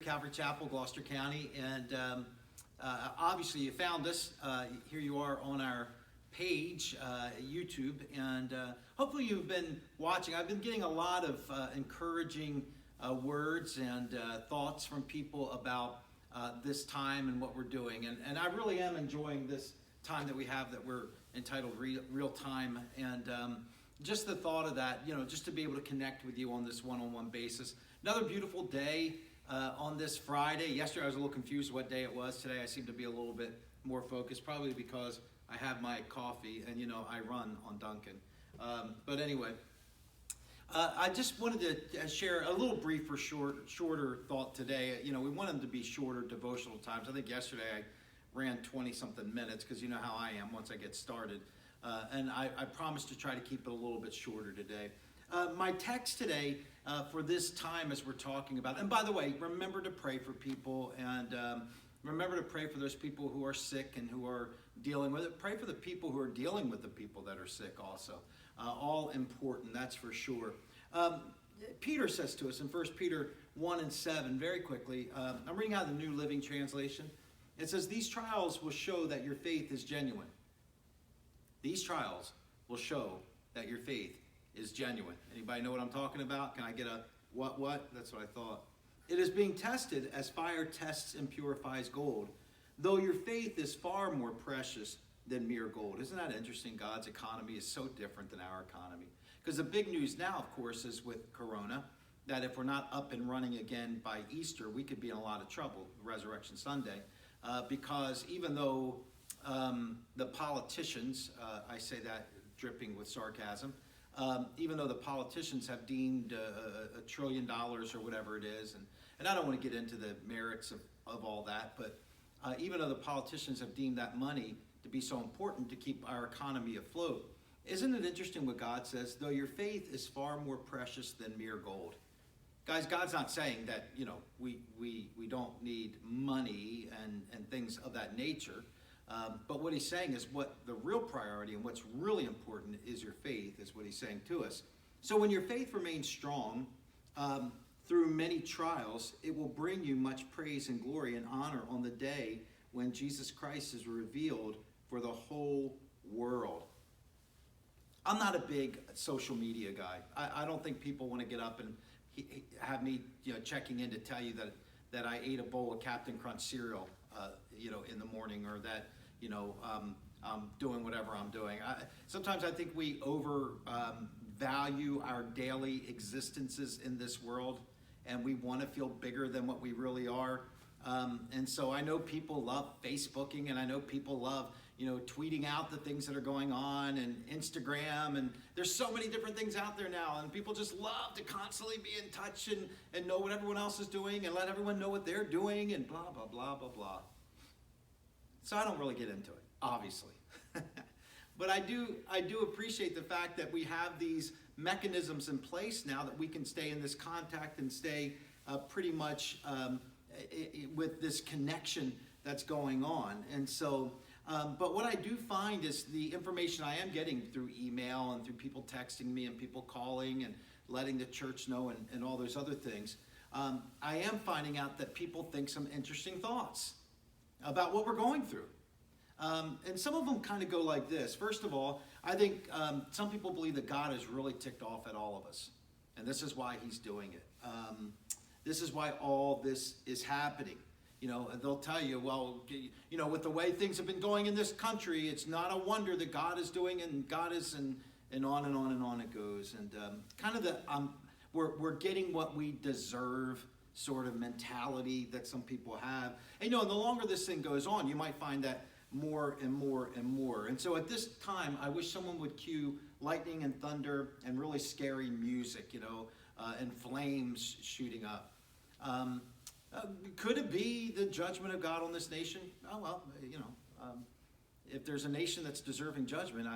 Calvary Chapel, Gloucester County, and obviously you found us. Here you are on our page, YouTube, and hopefully you've been watching. I've been getting a lot of encouraging words and thoughts from people about this time and what we're doing, and I really am enjoying this time that we have that we're entitled Real Time, and just the thought of that, just to be able to connect with you on this one-on-one basis. Another beautiful day on this Friday. Yesterday I was a little confused what day it was. Today I seem to be a little bit more focused, probably because I have my coffee and I run on Dunkin'. But anyway, I just wanted to share a little briefer, shorter thought today. We want them to be shorter devotional times. I think yesterday I ran 20-something minutes because you know how I am once I get started. And I promise to try to keep it a little bit shorter today. My text today for this time as we're talking about, and by the way, remember to pray for people, and remember to pray for those people who are sick and who are dealing with it. Pray for the people who are dealing with the people that are sick also. All important, that's for sure. Peter says to us in 1 Peter 1:7, very quickly, I'm reading out the New Living Translation. It says, these trials will show that your faith is genuine. These trials will show that your faith is genuine. Anybody know what I'm talking about? Can I get a what? That's what I thought. It is being tested as fire tests and purifies gold, though your faith is far more precious than mere gold. Isn't that interesting? God's economy is so different than our economy. Because the big news now, of course, is with Corona, that if we're not up and running again by Easter, we could be in a lot of trouble, Resurrection Sunday, because even though the politicians, I say that dripping with sarcasm, even though the politicians have deemed $1 trillion or whatever it is, and I don't want to get into the merits of all that, but even though the politicians have deemed that money to be so important to keep our economy afloat, isn't it interesting what God says? Though your faith is far more precious than mere gold. Guys, God's not saying that, we don't need money and things of that nature. But what he's saying is what the real priority and what's really important is your faith, is what he's saying to us. So when your faith remains strong through many trials, it will bring you much praise and glory and honor on the day when Jesus Christ is revealed for the whole world. I'm not a big social media guy. I don't think people want to get up and have me checking in to tell you that I ate a bowl of Captain Crunch cereal in the morning, or that I'm doing whatever I'm doing. Sometimes I think we value our daily existences in this world, and we want to feel bigger than what we really are. And so I know people love Facebooking, and I know people love tweeting out the things that are going on, and Instagram, and there's so many different things out there now, and people just love to constantly be in touch and know what everyone else is doing and let everyone know what they're doing and blah, blah, blah, blah, blah. So I don't really get into it, obviously. But I do appreciate the fact that we have these mechanisms in place now that we can stay in this contact and stay pretty much with this connection that's going on. And so, but what I do find is the information I am getting through email and through people texting me and people calling and letting the church know and all those other things, I am finding out that people think some interesting thoughts about what we're going through. And some of them kind of go like this. First of all, I think some people believe that God is really ticked off at all of us. And this is why he's doing it. This is why all this is happening. And they'll tell you, well, with the way things have been going in this country, it's not a wonder that God is doing, and God is, and on and on and on it goes. And kind of we're getting what we deserve sort of mentality that some people have. And the longer this thing goes on, you might find that more and more and more. And so at this time, I wish someone would cue lightning and thunder and really scary music, and flames shooting up. Could it be the judgment of God on this nation? Oh, well, if there's a nation that's deserving judgment,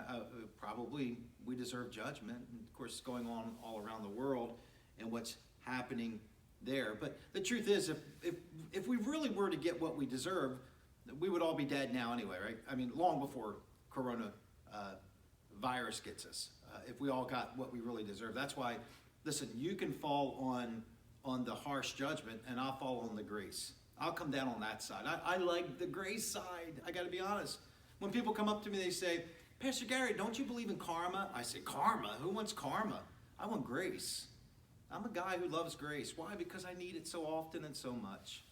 probably we deserve judgment. And of course, it's going on all around the world and what's happening there. But the truth is, if we really were to get what we deserve, we would all be dead now anyway, right? I mean, long before Corona virus gets us, if we all got what we really deserve. That's why, listen, you can fall on the harsh judgment, and I'll fall on the grace. I'll come down on that side. I like the grace side. I got to be honest. When people come up to me, they say, Pastor Gary, don't you believe in karma? I say, karma? Who wants karma? I want grace. I'm a guy who loves grace. Why? Because I need it so often and so much.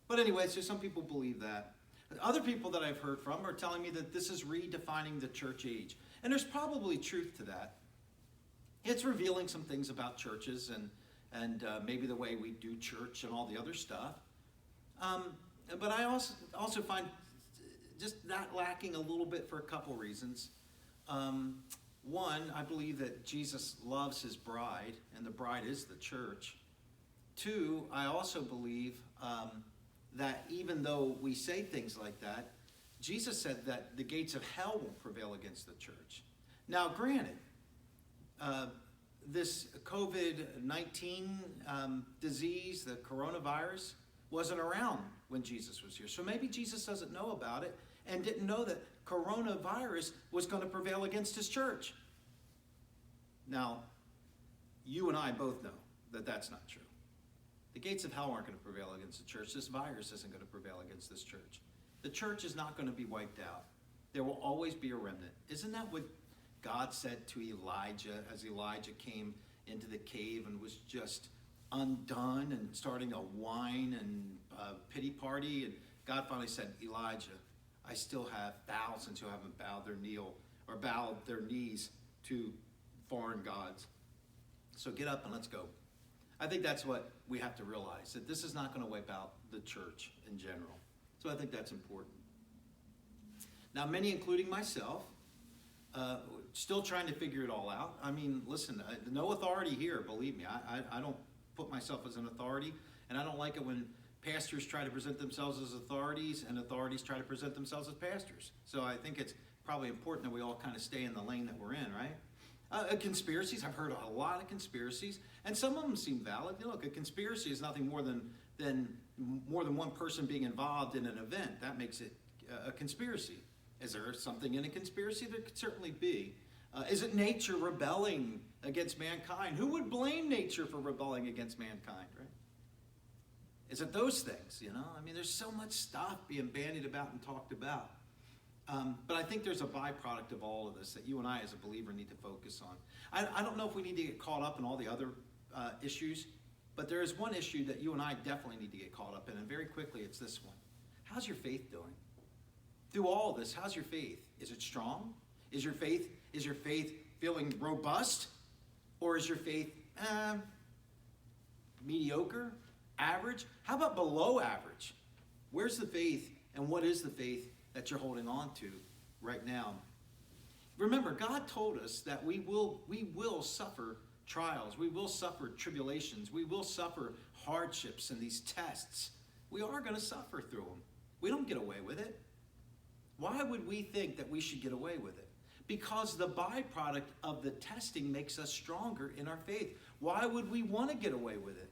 But anyway, so some people believe that. Other people that I've heard from are telling me that this is redefining the church age. And there's probably truth to that. It's revealing some things about churches and maybe the way we do church and all the other stuff. But I also find just that lacking a little bit for a couple reasons. One, I believe that Jesus loves his bride, and the bride is the church. Two, I also believe that even though we say things like that, Jesus said that the gates of hell won't prevail against the church. Now, granted, this COVID-19 disease, the coronavirus, wasn't around when Jesus was here. So maybe Jesus doesn't know about it and didn't know that coronavirus was going to prevail against his church. Now, you and I both know that that's not true. The gates of hell aren't going to prevail against the church. This virus isn't going to prevail against this church. The church is not going to be wiped out. There will always be a remnant. Isn't that what God said to Elijah as Elijah came into the cave and was just undone and starting a whine and pity party? And God finally said, Elijah, I still have thousands who haven't bowed their knees to foreign gods. So get up and let's go. I think that's what we have to realize, that this is not going to wipe out the church in general. So I think that's important. Now, many, including myself, still trying to figure it all out. I mean, listen, no authority here, believe me. I don't put myself as an authority, and I don't like it when pastors try to present themselves as authorities and authorities try to present themselves as pastors. So I think it's probably important that we all kind of stay in the lane that we're in, right? Conspiracies, I've heard a lot of conspiracies, and some of them seem valid. Look, a conspiracy is nothing more than one person being involved in an event. That makes it a conspiracy. Is there something in a conspiracy? There could certainly be. Is it nature rebelling against mankind? Who would blame nature for rebelling against mankind, right? Is it those things, I mean, there's so much stuff being bandied about and talked about. But I think there's a byproduct of all of this that you and I as a believer need to focus on. I don't know if we need to get caught up in all the other issues, but there is one issue that you and I definitely need to get caught up in, and very quickly it's this one. How's your faith doing? Through all of this, how's your faith? Is it strong? Is your faith feeling robust? Or is your faith mediocre? Average? How about below average? Where's the faith, and what is the faith that you're holding on to right now? Remember, God told us that we will suffer trials. We will suffer tribulations. We will suffer hardships and these tests. We are going to suffer through them. We don't get away with it. Why would we think that we should get away with it? Because the byproduct of the testing makes us stronger in our faith. Why would we want to get away with it?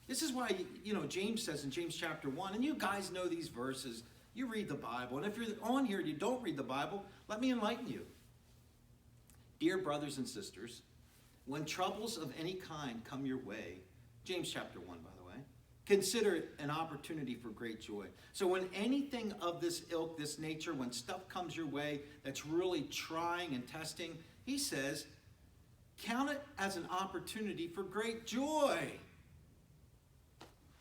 This is why, James says in James chapter 1, and you guys know these verses, you read the Bible, and if you're on here and you don't read the Bible, let me enlighten you. Dear brothers and sisters, when troubles of any kind come your way, James chapter 1, by the way, consider it an opportunity for great joy. So when anything of this ilk, this nature, when stuff comes your way that's really trying and testing, he says, count it as an opportunity for great joy.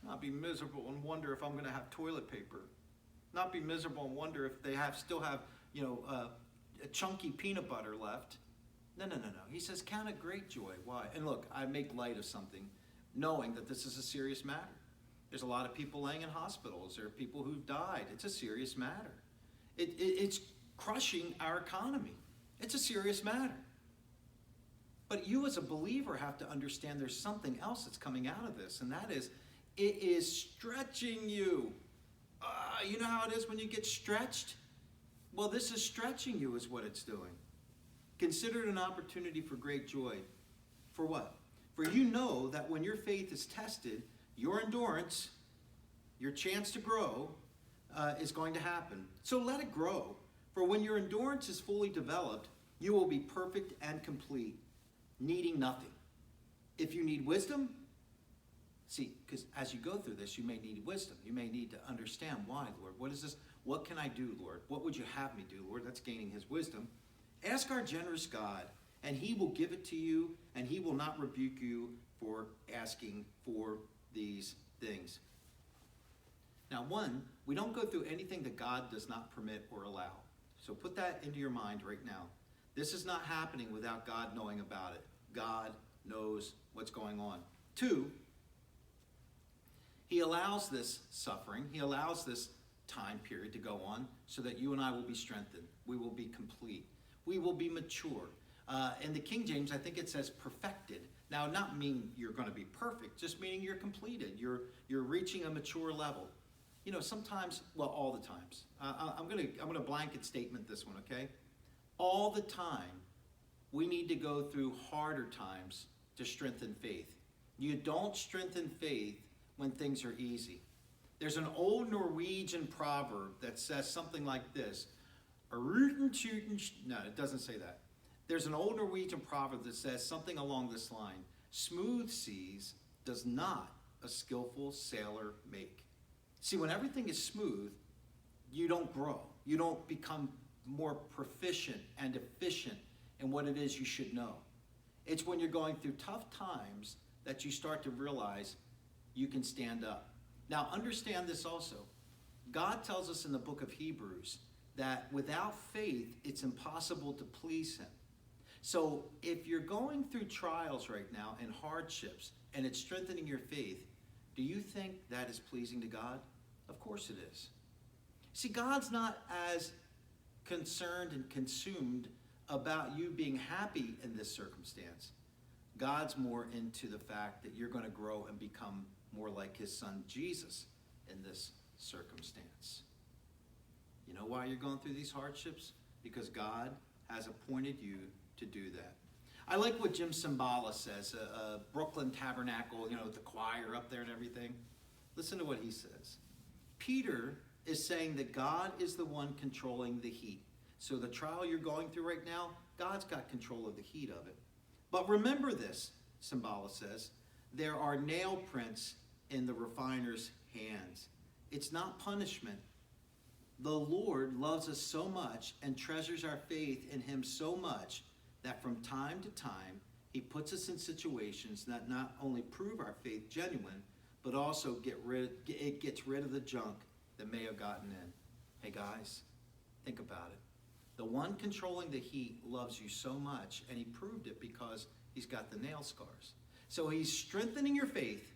Not be miserable and wonder if I'm going to have toilet paper. Not be miserable and wonder if they still have a chunky peanut butter left. No. He says, count it great joy. Why? And look, I make light of something, knowing that this is a serious matter. There's a lot of people laying in hospitals. There are people who've died. It's a serious matter. It's crushing our economy. It's a serious matter. But you as a believer have to understand there's something else that's coming out of this, and that is, it is stretching you. You know how it is when you get stretched? Well, this is stretching you is what it's doing. Consider it an opportunity for great joy. For what? For you know that when your faith is tested, your endurance, your chance to grow, is going to happen. So let it grow. For when your endurance is fully developed, you will be perfect and complete, needing nothing. If you need wisdom, See, because as you go through this, you may need wisdom. You may need to understand why, Lord. What is this? What can I do, Lord? What would you have me do, Lord? That's gaining his wisdom. Ask our generous God, and he will give it to you, and he will not rebuke you for asking for these things. Now, one, we don't go through anything that God does not permit or allow. So put that into your mind right now. This is not happening without God knowing about it. God knows what's going on. Two, he allows this suffering, he allows this time period to go on so that you and I will be strengthened. We will be complete. We will be mature. In the King James, I think it says perfected. Now, not meaning you're going to be perfect, just meaning you're completed. You're reaching a mature level. You know, sometimes, well, all the times. I'm gonna blanket statement this one, okay? All the time, we need to go through harder times to strengthen faith. You don't strengthen faith when things are easy. There's an old Norwegian proverb that says something like this. No, it doesn't say that. There's an old Norwegian proverb that says something along this line. Smooth seas does not a skillful sailor make. See, when everything is smooth, you don't grow. You don't become more proficient and efficient in what it is you should know. It's when you're going through tough times that you start to realize you can stand up. Now, understand this also. God tells us in the book of Hebrews that without faith, it's impossible to please him. So if you're going through trials right now and hardships, and it's strengthening your faith, do you think that is pleasing to God? Of course it is. See, God's not as concerned and consumed about you being happy in this circumstance. God's more into the fact that you're going to grow and become more like his son Jesus in this circumstance. You know why you're going through these hardships? Because God has appointed you to do that. I like what Jim Cymbala says, Brooklyn Tabernacle, you know, the choir up there and everything. Listen to what he says. Peter is saying that God is the one controlling the heat. So the trial you're going through right now, God's got control of the heat of it. But remember this, Cymbala says, there are nail prints in the refiner's hands. It's not punishment. The Lord loves us so much and treasures our faith in him so much that from time to time, he puts us in situations that not only prove our faith genuine, but also it gets rid of the junk that may have gotten in. Hey guys, think about it. The one controlling the heat loves you so much, and he proved it because he's got the nail scars. So he's strengthening your faith,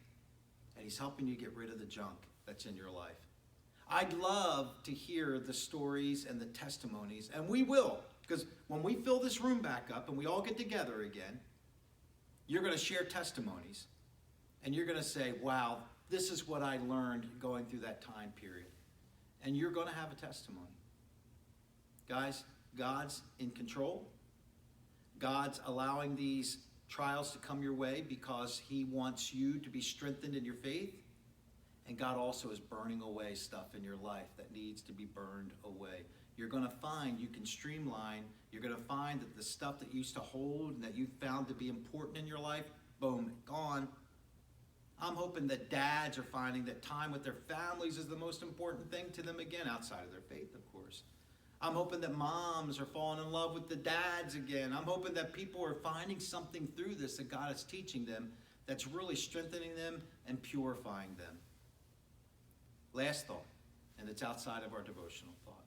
and he's helping you get rid of the junk that's in your life. I'd love to hear the stories and the testimonies, and we will, because when we fill this room back up and we all get together again, you're going to share testimonies, and you're going to say, wow, this is what I learned going through that time period. And you're going to have a testimony. Guys, God's in control. God's allowing these trials to come your way because he wants you to be strengthened in your faith. And God also is burning away stuff in your life that needs to be burned away. You're going to find you can streamline. You're going to find that the stuff that you used to hold and that you found to be important in your life, boom, gone. I'm hoping that dads are finding that time with their families is the most important thing to them again, outside of their faith, of course. I'm hoping that moms are falling in love with the dads again. I'm hoping that people are finding something through this that God is teaching them that's really strengthening them and purifying them. Last thought, and it's outside of our devotional thought.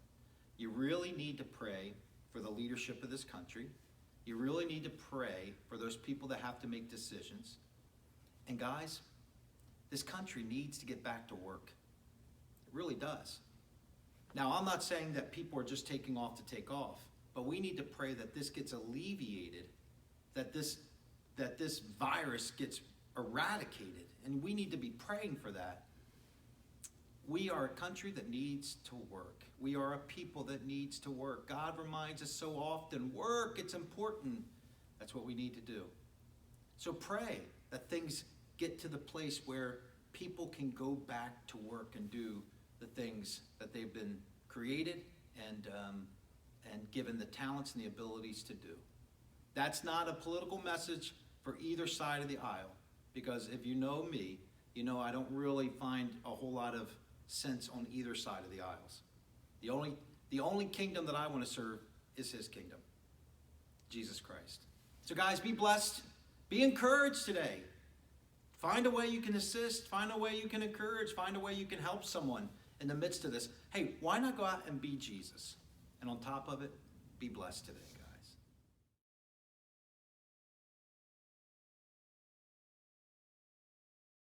You really need to pray for the leadership of this country. You really need to pray for those people that have to make decisions. And guys, this country needs to get back to work. It really does. Now, I'm not saying that people are just taking off to take off, but we need to pray that this gets alleviated, that this virus gets eradicated, and we need to be praying for that. We are a country that needs to work. We are a people that needs to work. God reminds us so often, work, it's important. That's what we need to do. So pray that things get to the place where people can go back to work and do the things that they've been created and given the talents and the abilities to do. That's not a political message for either side of the aisle, because if you know me, I don't really find a whole lot of sense on either side of the aisles. The only kingdom that I want to serve is his kingdom, Jesus Christ. So guys, be blessed. Be encouraged today. Find a way you can assist. Find a way you can encourage. Find a way you can help someone in the midst of this. Hey, why not go out and be Jesus? And on top of it, be blessed today.